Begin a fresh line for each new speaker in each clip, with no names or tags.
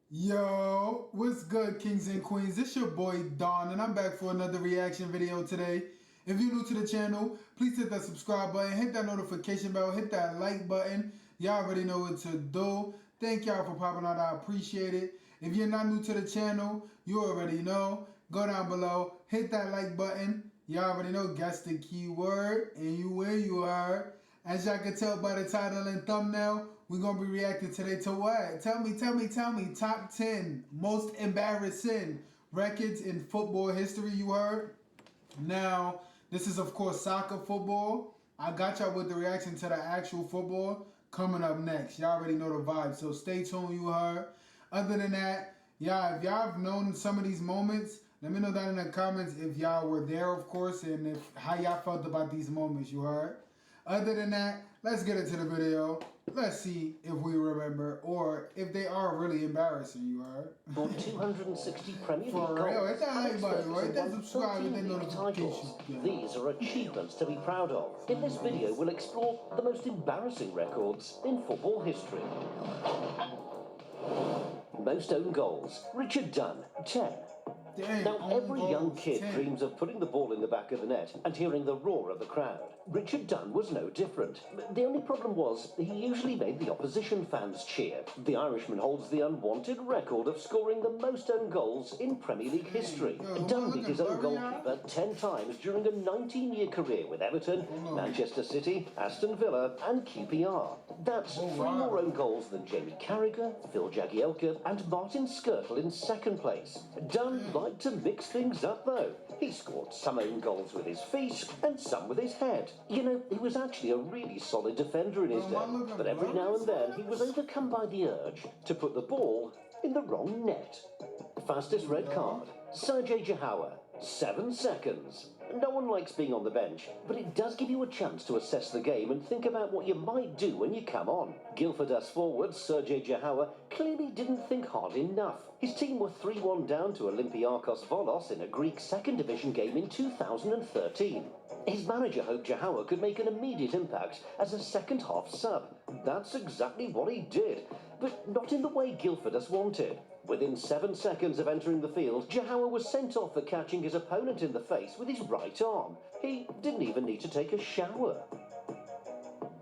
Yo, what's good, kings and queens? It's your boy Don, and I'm back for another reaction video today. If you're new to the channel, please hit that subscribe button, hit that notification bell, hit that like button. Y'all already know what to do. Thank y'all for popping out. I appreciate it. If you're not new to the channel, you already know. Go down below, hit that like button. Y'all already know, guess the keyword, and you where you are. As y'all can tell by the title and thumbnail, we're going to be reacting today to what? Tell me. Top 10 most embarrassing records in football history, you heard? Now, this is, of course, soccer football. I got y'all with the reaction to the actual football coming up next. Y'all already know the vibe, so stay tuned, you heard? Other than that, y'all, if y'all have known some of these moments, let me know down in the comments if y'all were there, of course, and if how y'all felt about these moments, you heard? Other than that, let's get into the video. Let's see if we remember or if they are really embarrassing, you heard?
For 260 Premier League
For real,
goals,
hit that like button, right? That subscribe with that
titles.
notification.
These are achievements to be proud of. In this video, we'll explore the most embarrassing records in football history. Most own goals. Richard Dunn, 10.
Damn,
now, every young kid
10.
dreams of putting the ball in the back of the net and hearing the roar of the crowd. Richard Dunn was no different. The only problem was he usually made the opposition fans cheer. The Irishman holds the unwanted record of scoring the most own goals in Premier League history. Dunn beat his own goalkeeper 10 times during a 19-year career with Everton, Manchester City, Aston Villa and QPR. That's 3 more own goals than Jamie Carragher, Phil Jagielka and Martin Skirtle in second place. Dunn liked to mix things up though. He scored some own goals with his feet and some with his head. You know, he was actually a really solid defender in his day, but every now and then he was overcome by the urge to put the ball in the wrong net. Fastest red card, Sergej Jahawa, 7 seconds. No one likes being on the bench, but it does give you a chance to assess the game and think about what you might do when you come on. Guildford as forward, Sergej Jahawa clearly didn't think hard enough. His team were 3-1 down to Olympiakos Volos in a Greek second division game in 2013. His manager hoped Jahawa could make an immediate impact as a second half sub. That's exactly what he did, but not in the way Guildford has wanted. Within 7 seconds of entering the field, Jahawa was sent off for catching his opponent in the face with his right arm. He didn't even need to take a shower.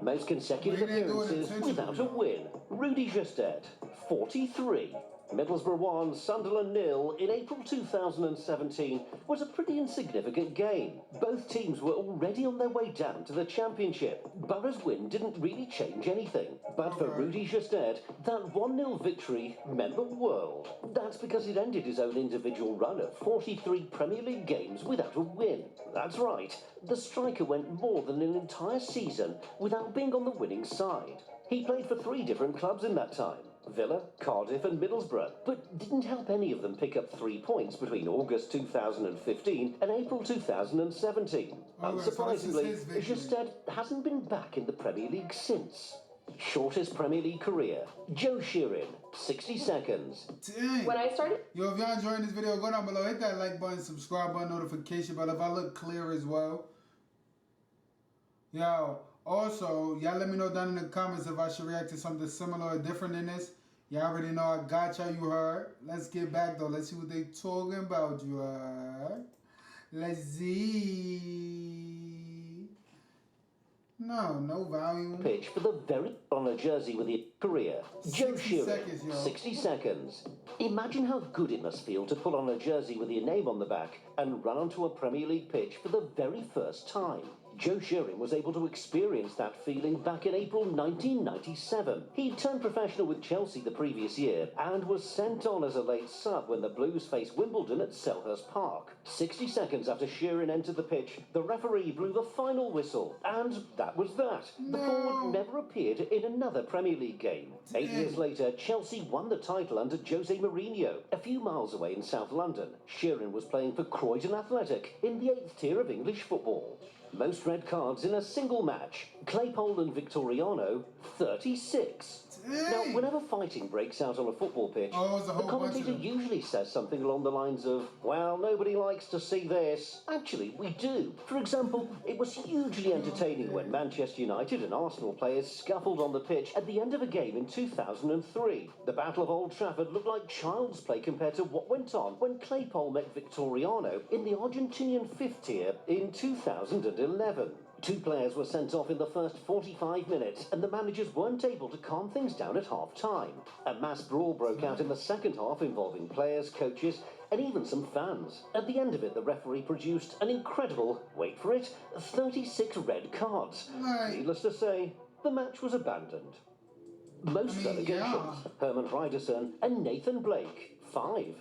Most consecutive appearances without a win. Rudy Gestede, 43. Middlesbrough 1, Sunderland 0 in April 2017 was a pretty insignificant game. Both teams were already on their way down to the Championship. Borough's win didn't really change anything. But for Rudy Gestede, that 1-0 victory meant the world. That's because it ended his own individual run of 43 Premier League games without a win. That's right, the striker went more than an entire season without being on the winning side. He played for 3 different clubs in that time. Villa, Cardiff and Middlesbrough, but didn't help any of them pick up 3 points between August 2015 and April 2017. Unsurprisingly, Gestede hasn't been back in the Premier League since. Shortest Premier League career, Joe Sheeran, 60 seconds.
Dang.
When I started...
Yo, if y'all enjoying this video, go down below, hit that like button, subscribe button, notification bell if I look clear as well. Yo, also, y'all let me know down in the comments if I should react to something similar or different than this. Y'all already know I got y'all, you heard. Let's get back though. Let's see what they talking about, you heard. Let's see. No volume.
Pitch for the very on a jersey with your career. Joe Sheeran, 60 seconds. Imagine how good it must feel to put on a jersey with your name on the back and run onto a Premier League pitch for the very first time. Joe Sheeran was able to experience that feeling back in April 1997. He turned professional with Chelsea the previous year and was sent on as a late sub when the Blues faced Wimbledon at Selhurst Park. 60 seconds after Sheeran entered the pitch, the referee blew the final whistle, and that was that. The forward never appeared in another Premier League game. 8 years later, Chelsea won the title under Jose Mourinho. A few miles away in South London, Sheeran was playing for Croydon Athletic in the 8th tier of English football. Most red cards in a single match. Claypole and Victoriano, 36. Now, whenever fighting breaks out on a football pitch,
it's a
the
whole bunch of
commentator
them.
usually says something along the lines of, well, nobody likes to see this. Actually, we do. For example, it was hugely entertaining when Manchester United and Arsenal players scuffled on the pitch at the end of a game in 2003. The Battle of Old Trafford looked like child's play compared to what went on when Claypole met Victoriano in the Argentinian fifth tier in 2011. Two players were sent off in the first 45 minutes, and the managers weren't able to calm things down at half-time. A mass brawl broke out in the second half involving players, coaches, and even some fans. At the end of it, the referee produced an incredible, wait for it, 36 red cards. Needless to say, the match was abandoned. Most relegations, Herman Riderson and Nathan Blake, 5.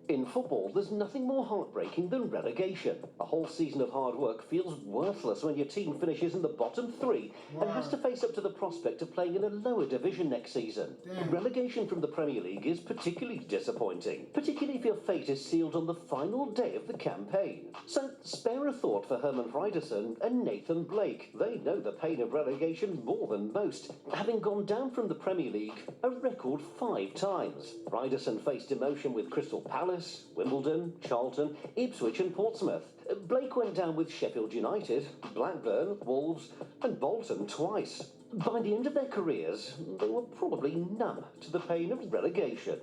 In football, there's nothing more heartbreaking than relegation. A whole season of hard work feels worthless when your team finishes in the bottom 3 and has to face up to the prospect of playing in a lower division next season. Relegation from the Premier League is particularly disappointing, particularly if your fate is sealed on the final day of the campaign. So spare a thought for Herman Riderson and Nathan Blake. They know the pain of relegation more than most, having gone down from the Premier League a record 5 times. Riderson faced demotion with Crystal Palace, Wimbledon, Charlton, Ipswich and Portsmouth. Blake went down with Sheffield United, Blackburn, Wolves and Bolton twice. By the end of their careers, they were probably numb to the pain of relegation.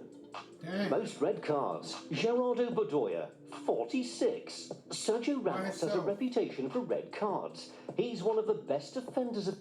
Most red cards, Gerardo Bedoya, 46. Sergio Ramos has a reputation for red cards. He's one of the best offenders of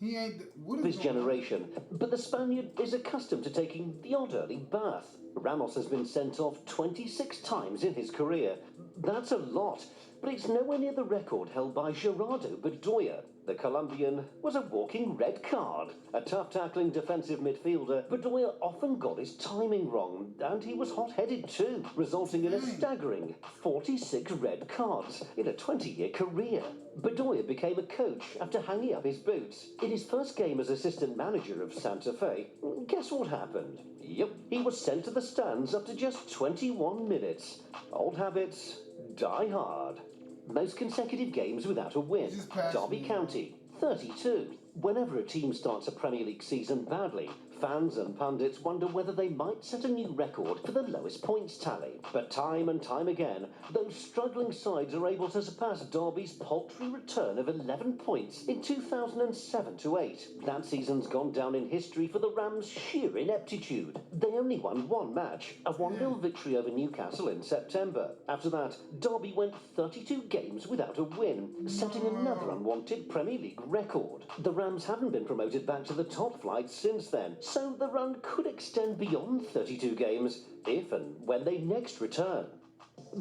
his generation, but the Spaniard is accustomed to taking the odd early bath. Ramos has been sent off 26 times in his career. That's a lot, but it's nowhere near the record held by Gerardo Bedoya. The Colombian was a walking red card. A tough tackling defensive midfielder, Bedoya often got his timing wrong, and he was hot-headed too, resulting in a staggering 46 red cards in a 20-year career. Bedoya became a coach after hanging up his boots. In his first game as assistant manager of Santa Fe, guess what happened? Yep, he was sent to the stands after just 21 minutes. Old habits die hard. Most consecutive games without a win. Derby County, 32. Whenever a team starts a Premier League season badly, fans and pundits wonder whether they might set a new record for the lowest points tally. But time and time again, those struggling sides are able to surpass Derby's paltry return of 11 points in 2007-8. That season's gone down in history for the Rams' sheer ineptitude. They only won one match, a 1-0 victory over Newcastle in September. After that, Derby went 32 games without a win, setting another unwanted Premier League record. The Rams haven't been promoted back to the top flight since then, so the run could extend beyond 32 games if and when they next return.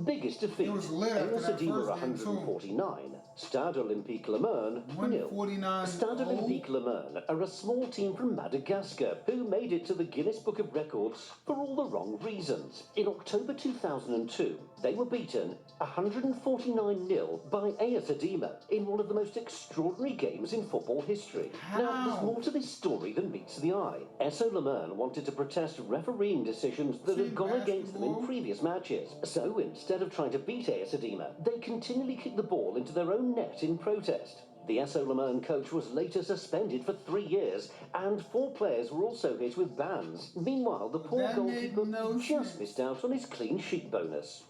Biggest defeat, Ayosadima 149, Stade Olympique Le Mans 0. Stade Olympique Le Mans are a small team from Madagascar who made it to the Guinness Book of Records for all the wrong reasons. In October 2002, they were beaten 149-0 by Ayosadima in one of the most extraordinary games in football history. Now, there's more to this story than meets the eye. SO Le Mans wanted to protest refereeing decisions that had gone against them in previous matches. So, instead of trying to beat Ayosadima, they continually kicked the ball into their own net in protest. The SO Le Mans coach was later suspended for 3 years, and 4 players were also hit with bans. Meanwhile, the poor goalkeeper just missed out on his clean sheet bonus.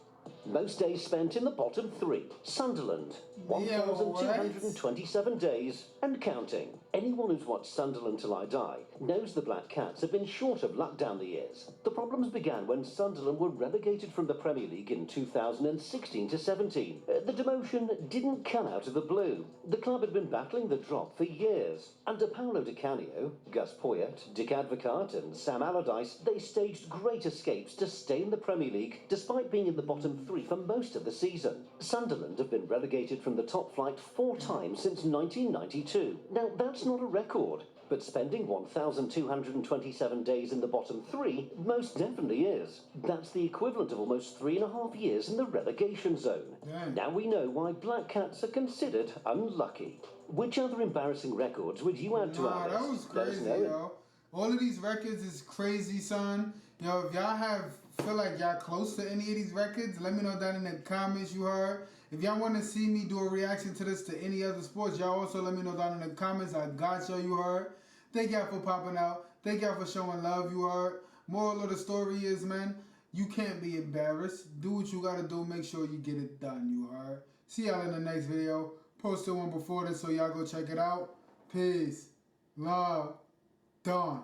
Most days spent in the bottom 3. Sunderland, 1,227 days and counting. Anyone who's watched Sunderland Till I Die knows the Black Cats have been short of luck down the years. The problems began when Sunderland were relegated from the Premier League in 2016-17. The demotion didn't come out of the blue. The club had been battling the drop for years. Under Paolo Di Canio, Gus Poyet, Dick Advocaat and Sam Allardyce, they staged great escapes to stay in the Premier League despite being in the bottom 3 for most of the season. Sunderland have been relegated from the top flight 4 times since 1992. Now, that's not a record, but spending 1,227 days in the bottom 3 most definitely is. That's the equivalent of almost 3.5 years in the relegation zone. Now we know why Black Cats are considered unlucky. Which other embarrassing records would you add to our list?
That was crazy, yo. All of these records is crazy, son. Yo, if y'all feel like y'all close to any of these records, let me know down in the comments you heard. If y'all want to see me do a reaction to this to any other sports, y'all also let me know down in the comments. I got y'all, you heard. Thank y'all for popping out. Thank y'all for showing love, you heard. Moral of the story is, man, you can't be embarrassed. Do what you gotta do. Make sure you get it done, you heard. See y'all in the next video. Posted one before this, so y'all go check it out. Peace. Love. Done.